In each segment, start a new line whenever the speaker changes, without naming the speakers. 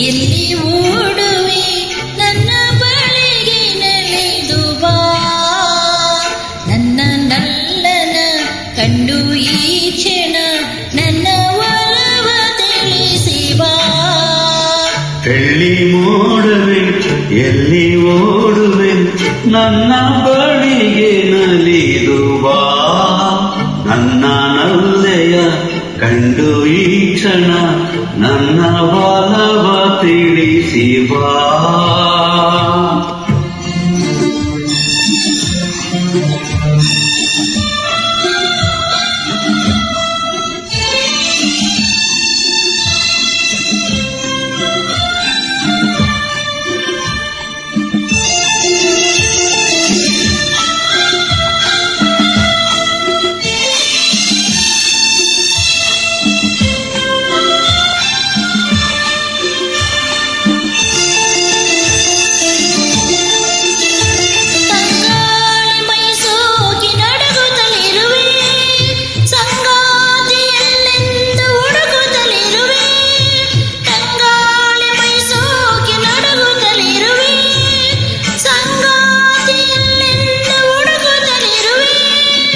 ಎಲ್ಲಿ ಓಡುವೆ ನನ್ನ ಬಳಿಗೆ ನಲಿದು ಬಾ ನನ್ನ ನಲ್ಲನ ಕಂಡು ಈ ಕ್ಷಣ ನನ್ನ ಒಲವ ತಿಳಿಸಿ ಬಾ
ಎಲ್ಲಿ ಓಡುವೆ ಎಲ್ಲಿ ಓಡುವೆ ನನ್ನ ಬಳಿಗೆ ನಲಿದು ಬಾ ನನ್ನ ನಲ್ಲೆಯ ಕಂಡು ಈ ಕ್ಷಣ ನನ್ನ ಒಲವ ತಿಳಿಸಿ ಬಾ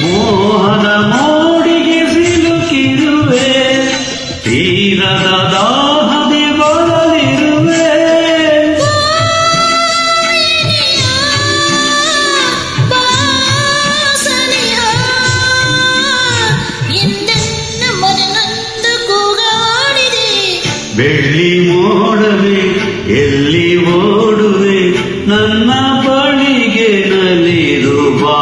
ಮೋಹದ ಮೋಡಿಗೆ ಸಿಲುಕಿರುವೆ ತೀರದ ದಾಹದೆ ಬರಲಿರುವೆ ಬೆಳ್ಳಿ ಮೋಡವೆ ಎಲ್ಲಿ ಓಡುವೆ ನನ್ನ ಬಳಿಗೆ ನಲಿದು ಬಾ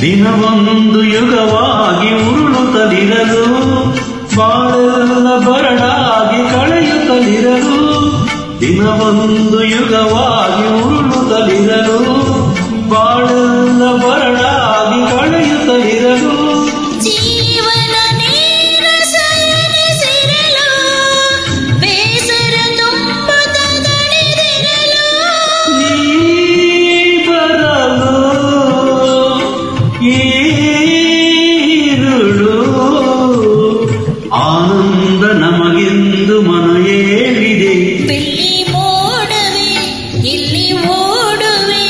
ದಿನವೊಂದು ಯುಗವಾಗಿ ಉರುಳುತ್ತಲಿರಲು ಬಾಳೆಲ್ಲ ಬರಡಾಗಿ ಕಳೆಯುತ್ತಲಿರಲು ದಿನವೊಂದು ಯುಗವಾಗಿ ಉರುಳುತ್ತಲಿರಲು ಬಾಳೆಲ್ಲ ಬರಡಾಗಿ ಕಳೆಯುತ್ತಲಿರಲು ಆನಂದ ನಮಗೆಂದು ಮನ ಹೇಳಿದೆ
ಬೆಳ್ಳಿ ಮೋಡವೆ ಇಲ್ಲಿ ಓಡುವೆ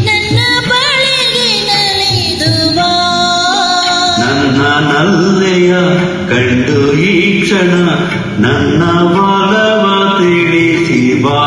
ನನ್ನ ಬಳಿಗೆ ನಲಿದು ಬಾ
ನನ್ನ ನಲ್ಲೆಯ ಕಂಡು ಈ ಕ್ಷಣ ನನ್ನ ಒಲವ ತಿಳಿಸಿ ಬಾ